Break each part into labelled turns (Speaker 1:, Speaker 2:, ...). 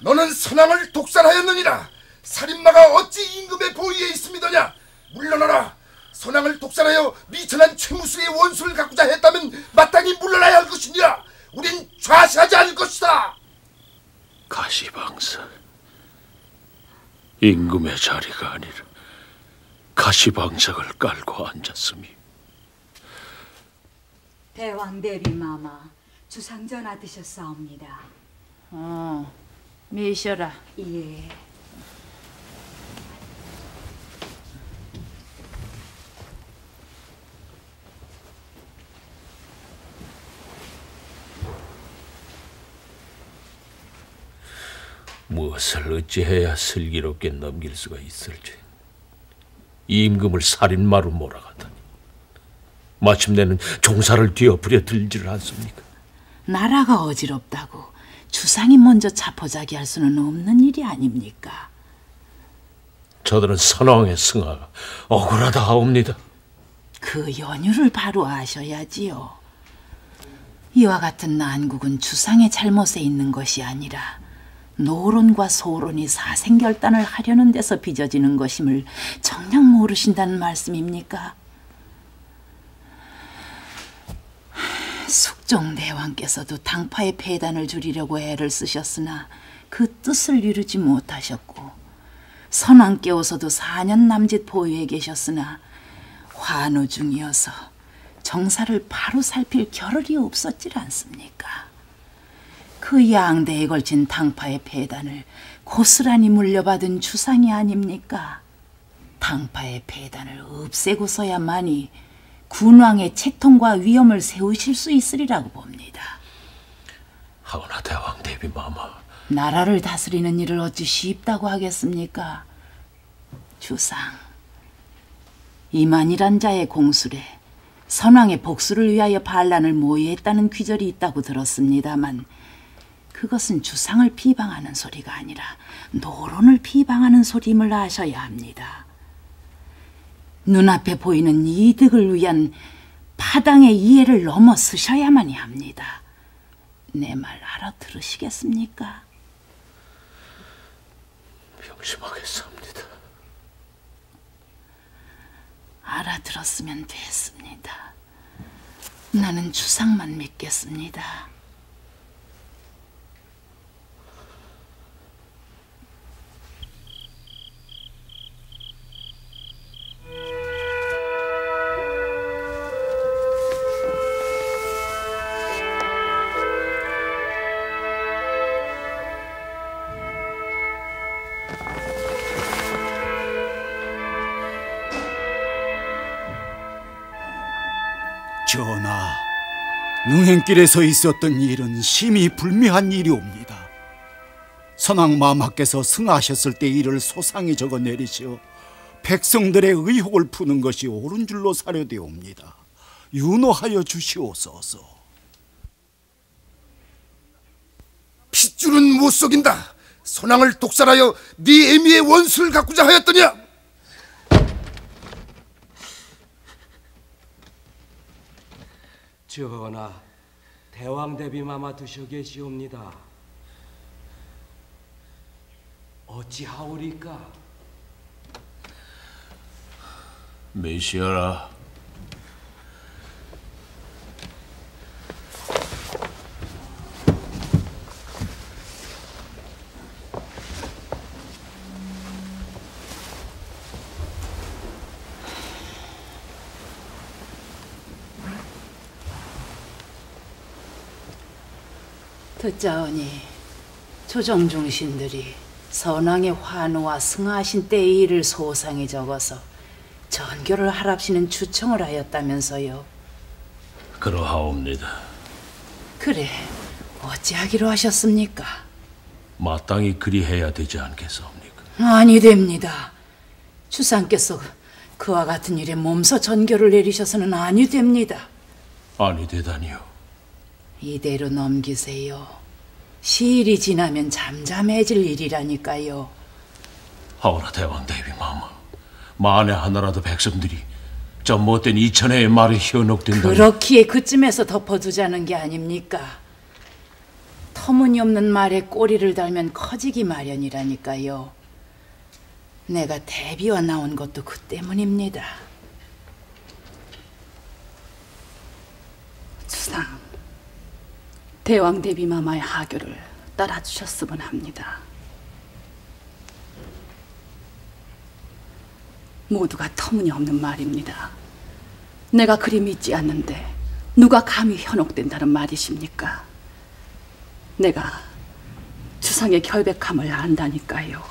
Speaker 1: 너는 선왕을 독살하였느니라. 살인마가 어찌 임금의 보위에 있음이더냐. 물러나라. 선왕을 독살하여 미천한 최무수의 원수를 가꾸자 했다면 마땅히 물러나야 할 것이니라. 우린 좌시하지 않을 것이다.
Speaker 2: 가시방석, 임금의 자리가 아니라 가시방석을 깔고 앉았으니.
Speaker 3: 대왕 대비마마, 주상 전하 드셨사옵니다.
Speaker 4: 미셔라.
Speaker 3: 예.
Speaker 2: 무엇을 어찌해야 슬기롭게 넘길 수가 있을지. 임금을 살인마로 몰아가다니. 마침내는 종사를 뒤엎으려 들지를 않습니까?
Speaker 4: 나라가 어지럽다고 주상이 먼저 자포자기할 수는 없는 일이 아닙니까?
Speaker 2: 저들은 선왕의 승하가 억울하다 하옵니다.
Speaker 4: 그 연유를 바로 아셔야지요. 이와 같은 난국은 주상의 잘못에 있는 것이 아니라 노론과 소론이 사생결단을 하려는 데서 빚어지는 것임을 정녕 모르신다는 말씀입니까? 숙종대왕께서도 당파의 폐단을 줄이려고 애를 쓰셨으나 그 뜻을 이루지 못하셨고, 선왕께서도 4년 남짓 보유해 계셨으나 환우 중이어서 정사를 바로 살필 겨를이 없었질 않습니까? 그 양대에 걸친 당파의 폐단을 고스란히 물려받은 주상이 아닙니까? 당파의 폐단을 없애고서야만이 군왕의 채통과 위엄을 세우실 수 있으리라고 봅니다.
Speaker 2: 하오나 대왕 대비마마,
Speaker 4: 나라를 다스리는 일을 어찌 쉽다고 하겠습니까? 주상, 이만이란 자의 공술에 선왕의 복수를 위하여 반란을 모의했다는 귀절이 있다고 들었습니다만, 그것은 주상을 비방하는 소리가 아니라 노론을 비방하는 소리임을 아셔야 합니다. 눈앞에 보이는 이득을 위한 파당의 이해를 넘어서셔야만이 합니다. 내 말 알아들으시겠습니까?
Speaker 2: 명심하겠습니다.
Speaker 4: 알아들었으면 됐습니다. 나는 주상만 믿겠습니다.
Speaker 5: 전하, 능행길에서 있었던 일은 심히 불미한 일이옵니다. 선왕 마마께서 승하셨을 때 일을 소상히 적어 내리시어 백성들의 의혹을 푸는 것이 옳은 줄로 사료되옵니다. 윤호하여 주시옵소서.
Speaker 1: 핏줄은 못 속인다. 선왕을 독살하여 네 애미의 원수를 가꾸자 하였더냐.
Speaker 6: 전하, 대왕 대비마마 드셔 계시옵니다. 어찌하오리까?
Speaker 2: 메시아라,
Speaker 4: 듣자오니 조정중신들이 선왕의 환우와 승하하신 때의 일을 소상히 적어서 전교를 하랍시는 추청을 하였다면서요.
Speaker 2: 그러하옵니다.
Speaker 4: 그래, 어찌하기로 하셨습니까?
Speaker 2: 마땅히 그리해야 되지 않겠사옵니까?
Speaker 4: 아니 됩니다. 주상께서 그와 같은 일에 몸소 전교를 내리셔서는 아니 됩니다.
Speaker 2: 아니 되다니요.
Speaker 4: 이대로 넘기세요. 시일이 지나면 잠잠해질 일이라니까요.
Speaker 2: 하오나 대왕 대비마마, 만에 하나라도 백성들이 저 못된 이천혜의 말에 현혹된다면
Speaker 4: 그렇기에 그쯤에서 덮어두자는 게 아닙니까? 더 터무니없는 말에 꼬리를 달면 커지기 마련이라니까요. 내가 대비와 나온 것도 그 때문입니다.
Speaker 7: 주상, 대왕 대비 마마의 하교를 따라주셨으면 합니다. 모두가 터무니없는 말입니다. 내가 그리 믿지 않는데 누가 감히 현혹된다는 말이십니까? 내가 주상의 결백함을 안다니까요.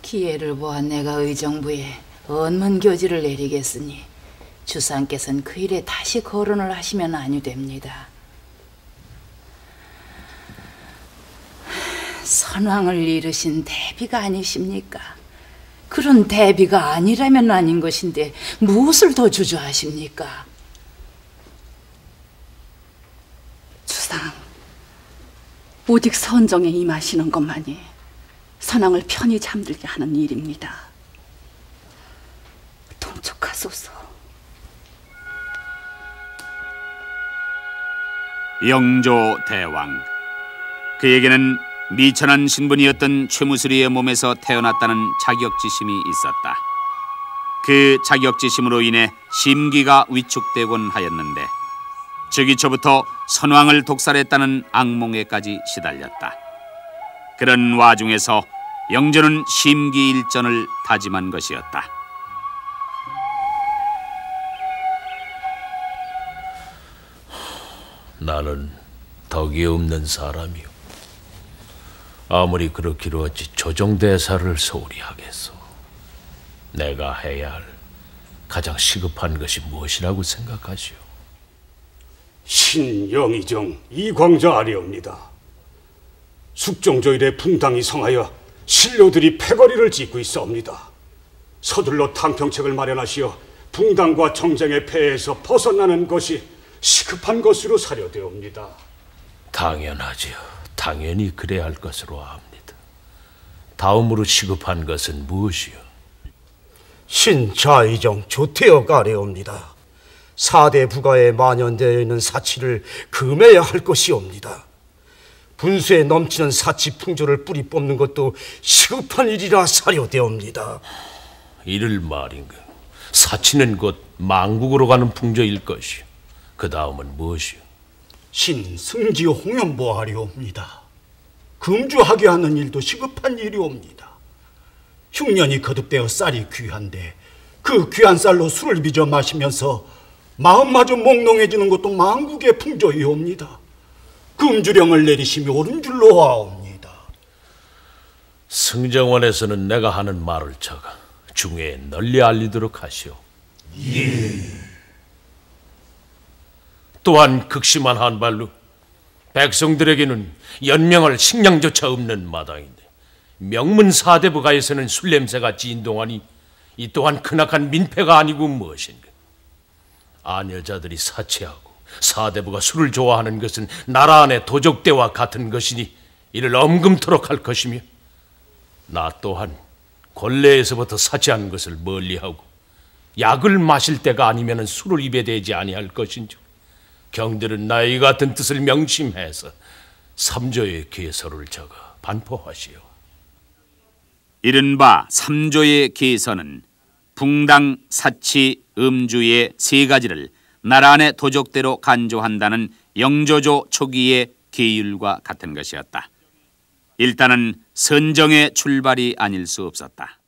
Speaker 4: 기회를 보아 내가 의정부에 언문교지를 내리겠으니 주상께서는 그 일에 다시 거론을 하시면 아니됩니다. 선왕을 이르신 대비가 아니십니까? 그런 대비가 아니라면 아닌 것인데 무엇을 더 주저하십니까?
Speaker 7: 주상, 오직 선정에 임하시는 것만이 선왕을 편히 잠들게 하는 일입니다. 통촉하소서.
Speaker 8: 영조 대왕, 그에게는 미천한 신분이었던 최무수리의 몸에서 태어났다는 자격지심이 있었다. 그 자격지심으로 인해 심기가 위축되곤 하였는데 즉위초부터 선왕을 독살했다는 악몽에까지 시달렸다. 그런 와중에서 영조는 심기일전을 다짐한 것이었다.
Speaker 2: 나는 덕이 없는 사람이요. 아무리 그렇기로 어찌 조정대사를 소홀히 하겠소. 내가 해야 할 가장 시급한 것이 무엇이라고 생각하시오?
Speaker 9: 신영의정 이광자 아래옵니다. 숙종조일에 붕당이 성하여 신료들이 패거리를 짓고 있사옵니다. 서둘러 탕평책을 마련하시어 붕당과 정쟁의 폐해에서 벗어나는 것이 시급한 것으로 사료되옵니다.
Speaker 2: 당연하지요. 당연히 그래야 할 것으로 압니다. 다음으로 시급한 것은 무엇이요?
Speaker 10: 신좌의정 조태혁 아래옵니다. 4대 부가에 만연되어 있는 사치를 금해야 할 것이옵니다. 분수에 넘치는 사치 풍조를 뿌리 뽑는 것도 시급한 일이라 사료되옵니다.
Speaker 2: 이를 말인가? 사치는 곧 망국으로 가는 풍조일 것이요. 그 다음은 무엇이요?
Speaker 5: 신승지 홍연보 아래옵니다. 금주하게 하는 일도 시급한 일이옵니다. 흉년이 거듭되어 쌀이 귀한데 그 귀한 쌀로 술을 빚어 마시면서 마음마저 몽롱해지는 것도 망국의 풍조이옵니다. 금주령을 내리심이 옳은 줄로 아옵니다.
Speaker 2: 승정원에서는 내가 하는 말을 적어 중에 널리 알리도록 하시오.
Speaker 5: 예.
Speaker 2: 또한 극심한 한발로 백성들에게는 연명할 식량조차 없는 마당인데 명문 사대부가에서는 술 냄새가 진동하니 이 또한 크나큰 민폐가 아니고 무엇인가. 아녀자들이 사치하고 사대부가 술을 좋아하는 것은 나라 안의 도적대와 같은 것이니 이를 엄금토록 할 것이며, 나 또한 권례에서부터 사치하는 것을 멀리하고 약을 마실 때가 아니면 술을 입에 대지 아니할 것인즉 경들은 나의 같은 뜻을 명심해서 3조의 계서를 적어 반포하시오.
Speaker 8: 이른바 3조의 계서는 붕당, 사치, 음주의 3가지를 나라 안의 도적대로 간조한다는 영조조 초기의 계율과 같은 것이었다. 일단은 선정의 출발이 아닐 수 없었다.